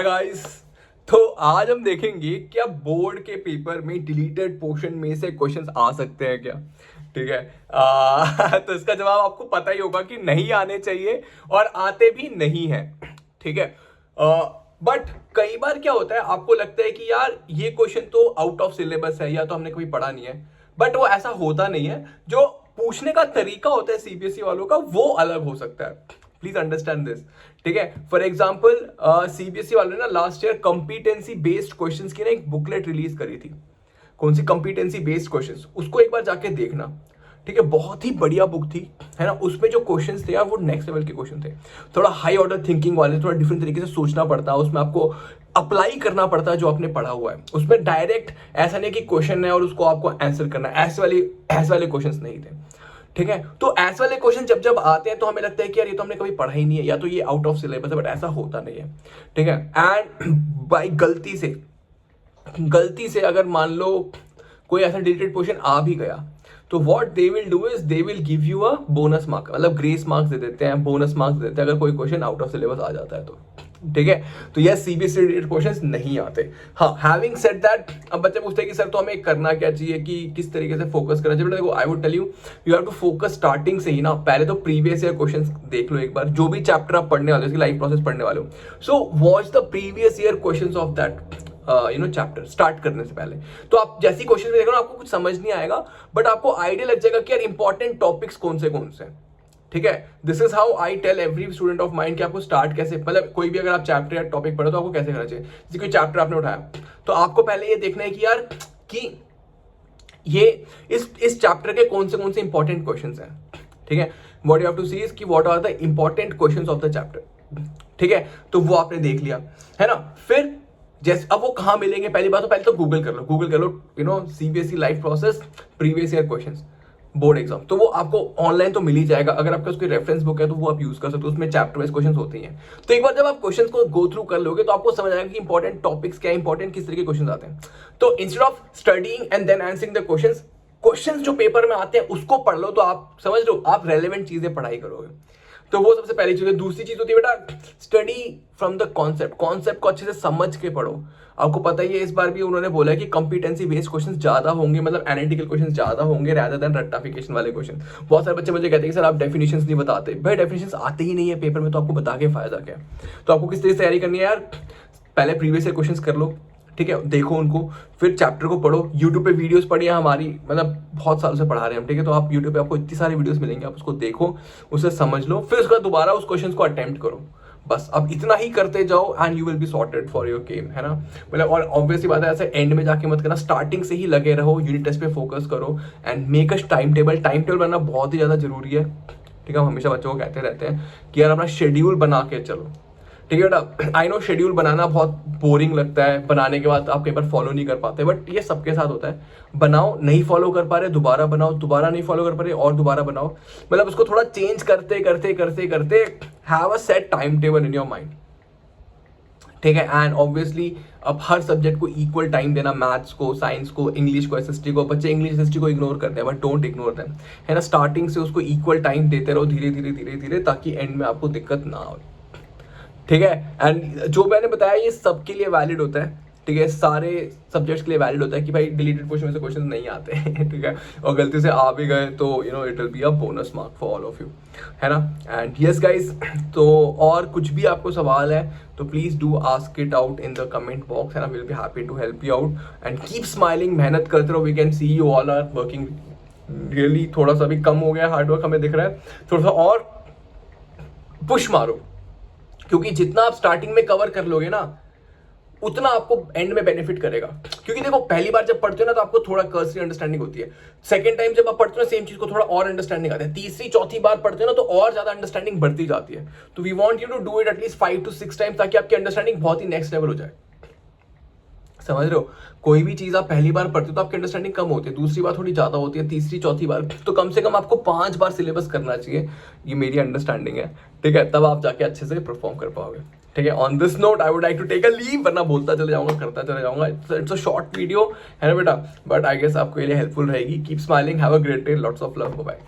Guys, तो आज हम देखेंगे क्या बोर्ड के पेपर में डिलीटेड पोर्शन में से क्वेश्चंस आ सकते हैं क्या। ठीक है। तो इसका जवाब आपको पता ही होगा कि नहीं आने चाहिए और आते भी नहीं है। ठीक है। बट कई बार क्या होता है, आपको लगता है कि यार ये क्वेश्चन तो आउट ऑफ सिलेबस है या तो हमने कभी पढ़ा नहीं है, बट वो ऐसा होता नहीं है। जो पूछने का तरीका होता है सीबीएसई वालों का वो अलग हो सकता है। Please understand this. ठीक है। फॉर एग्जाम्पल सीबीएसई वालों ने ना last year competency based questions की ना एक बुकलेट रिलीज करी थी। कौन सी? Competency based questions. उसको एक बार जाके देखना। ठीक है। बहुत ही बढ़िया बुक थी, है ना। उसमें जो क्वेश्चंस थे यार वो नेक्स्ट लेवल के क्वेश्चन थे। थोड़ा हाई ऑर्डर थिंकिंग वाले, थोड़ा डिफरेंट तरीके से सोचना पड़ता है उसमें, आपको अप्लाई करना पड़ता है जो आपने पढ़ा हुआ है उसमें। डायरेक्ट ऐसा नहीं कि क्वेश्चन है और उसको आपको आंसर करना है, ऐसे वाले क्वेश्चन नहीं थे। ठीक है। तो ऐसे वाले क्वेश्चन जब जब आते हैं तो हमें लगता है कि यार ये तो हमने कभी पढ़ा ही नहीं है या तो ये आउट ऑफ सिलेबस है, बट ऐसा होता नहीं है। ठीक है। एंड बाई गलती से अगर मान लो कोई ऐसा डिलीटेड क्वेश्चन आ भी गया तो what they will do is they will give you a bonus mark, मतलब ग्रेस मार्क्स दे देते हैं, बोनस मार्क्स दे देते हैं अगर कोई क्वेश्चन आउट ऑफ सिलेबस आ जाता है तो। ठीक है। तो यह सीबीएसई रिलेटेड क्वेश्चंस नहीं आते। हाँ, हैविंग सेड दैट, अब बच्चे पूछते हैं कि सर तो हमें करना क्या चाहिए, कि किस तरीके से फोकस करना चाहिए। देखो, I would tell you have to focus starting से ही ना। पहले तो प्रीवियस ईयर क्वेश्चंस देख लो एक बार, जो भी चैप्टर आप पढ़ने वाले हो, उसकी लाइफ प्रोसेस पढ़ने वाले हो। So watch the previous year questions of that chapter start करने से पहले। तो आप जैसी क्वेश्चन में देखो ना, आपको कुछ समझ नहीं आएगा, बट आपको आइडिया लग जाएगा कि यार इंपॉर्टेंट टॉपिक्स कौन से हैं। ठीक है। This is how I tell every student of mind कि आपको स्टार्ट कैसे, मतलब कोई भी अगर आप चैप्टर या टॉपिक पढ़ो तो आपको कैसे करना चाहिए। जैसे कोई चैप्टर आपने उठाया तो आपको पहले ये देखना है कि यार कि ये इस चैप्टर के कौन से इंपॉर्टेंट क्वेश्चंस हैं। ठीक है। What you have to see is कि what are the important questions of the chapter. ठीक है। तो वो आपने देख लिया, है ना। फिर जैसे अब वो कहाँ मिलेंगे, पहली बात तो पहले तो गूगल कर लो CBSE life process previous year questions board exam. तो वो आपको ऑनलाइन तो मिल ही जाएगा। अगर आपका उसकी रेफरेंस बुक है तो वो आप यूज कर सकते हो, उसमें चैप्टर वाइज क्वेश्चंस होते हैं। तो एक बार जब आप क्वेश्चंस को गो थ्रू कर लोगे तो आपको समझ आएगा कि इंपॉर्टेंट टॉपिक्स क्या, इंपॉर्टेंट किस तरीके के क्वेश्चंस आते हैं। तो instead of studying and then answering the questions जो पेपर में आते हैं उसको पढ़ लो, तो आप समझ लो आप रेलेवेंट चीजें पढ़ाई करोगे। तो वो सबसे पहली चीज है। दूसरी चीज होती है बेटा, स्टडी फ्रॉम द कॉन्सेप्ट को अच्छे से समझ के पढ़ो। आपको पता ही है, इस बार भी उन्होंने बोला है कि कंपिटेंसी बेस्ड क्वेश्चंस ज्यादा होंगे, मतलब एनालिटिकल क्वेश्चंस ज्यादा होंगे rather than रट्टाफिकेशन वाले क्वेश्चन। बहुत सारे बच्चे मुझे कहते हैं कि सर आप डेफिनेशंस नहीं बताते। भाई डेफिनेशंस आते ही नहीं है पेपर में, तो आपको बता के फायदा क्या है। तो आपको किस तरह से तैयारी करनी है यार, पहले प्रीवियस ईयर क्वेश्चंस कर लो। ठीक है। देखो उनको, फिर चैप्टर को पढ़ो। यूट्यूब पे वीडियोस पढ़िए हमारी, मतलब बहुत सालों से पढ़ा रहे हैं हम। ठीक है। तो आप यूट्यूब पे आपको इतनी सारी वीडियोस मिलेंगे, आप उसको देखो, उसे समझ लो, फिर उसके बाद दोबारा उस क्वेश्चन को अटेम्प्ट करो। बस अब इतना ही करते जाओ and you will be sorted for your game, है ना। मतलब और ऑब्वियसली बात है, ऐसे एंड में जाके मत करना, स्टार्टिंग से ही लगे रहो, यूनिट टेस्ट पे फोकस करो and make a time table बनना बहुत ही ज्यादा जरूरी है। ठीक है। हम हमेशा बच्चों को कहते रहते हैं कि यार अपना शेड्यूल बना के चलो। ठीक है बेटा। आई नो शेड्यूल बनाना बहुत बोरिंग लगता है, बनाने के बाद आप कई बार फॉलो नहीं कर पाते, बट ये सबके साथ होता है। बनाओ, नहीं फॉलो कर पा रहे दोबारा बनाओ, दोबारा नहीं फॉलो कर पा रहे और दोबारा बनाओ, मतलब उसको थोड़ा चेंज करते करते करते करते have a set time table in your mind. ठीक है। एंड ऑब्वियसली अब हर सब्जेक्ट को इक्वल टाइम देना, मैथ्स को, साइंस को, इंग्लिश को, एसएसटी को। बच्चे इंग्लिश एसएसटी को इग्नोर करते हैं, बट डोंट इग्नोर देम, है ना। स्टार्टिंग से उसको इक्वल टाइम देते रहो, धीरे धीरे धीरे धीरे, ताकि एंड में आपको दिक्कत ना हो। ठीक है। एंड जो मैंने बताया ये सबके लिए वैलिड होता है। ठीक है। सारे सब्जेक्ट्स के लिए वैलिड होता है कि भाई डिलीटेड क्वेश्चन में से क्वेश्चन नहीं आते। ठीक है। और गलती से आ भी गए तो it will be a bonus mark for all of you, है ना। एंड यस गाइज, तो और कुछ भी आपको सवाल है तो please do ask it out in the comment box, है ना। Will be happy to help you out and keep smiling. मेहनत करते रहो। We can see you all are working really. थोड़ा सा भी कम हो गया हार्डवर्क, हमें दिख रहा है। थोड़ा सा और पुश मारो, क्योंकि जितना आप स्टार्टिंग में कवर कर लोगे ना उतना आपको एंड में बेनिफिट करेगा। क्योंकि देखो, पहली बार जब पढ़ते हो ना तो आपको थोड़ा कर्सरी अंडरस्टैंडिंग होती है। सेकंड टाइम जब आप पढ़ते हो ना सेम चीज को, थोड़ा और अंडरस्टैंडिंग आता है। तीसरी चौथी बार पढ़ते हो ना तो और ज्यादा अंडरस्टैंडिंग बढ़ती जाती है। तो we want you to do it at least 5 to 6 times, ताकि आपकी अंडरस्टैंडिंग बहुत ही नेक्स्ट लेवल हो जाए। समझ रहे हो। कोई भी चीज आप पहली बार पढ़ते हो तो आपकी अंडरस्टैंडिंग कम होती है, दूसरी बार थोड़ी ज्यादा होती है, तीसरी चौथी बार तो कम से कम आपको 5 बार सिलेबस करना चाहिए। ये मेरी अंडरस्टैंडिंग है। ठीक है। तब आप जाके अच्छे से परफॉर्म कर पाओगे। ठीक है। On this note I would like to take a leave, वरना बोलता चले जाऊंगा, करता चले जाऊंगा। इट्स अ शॉर्ट वीडियो, है ना बेटा, बट आई गेस आपको ये हेल्पफुल रहेगी। Keep smiling, have a great day, lots of love, bye.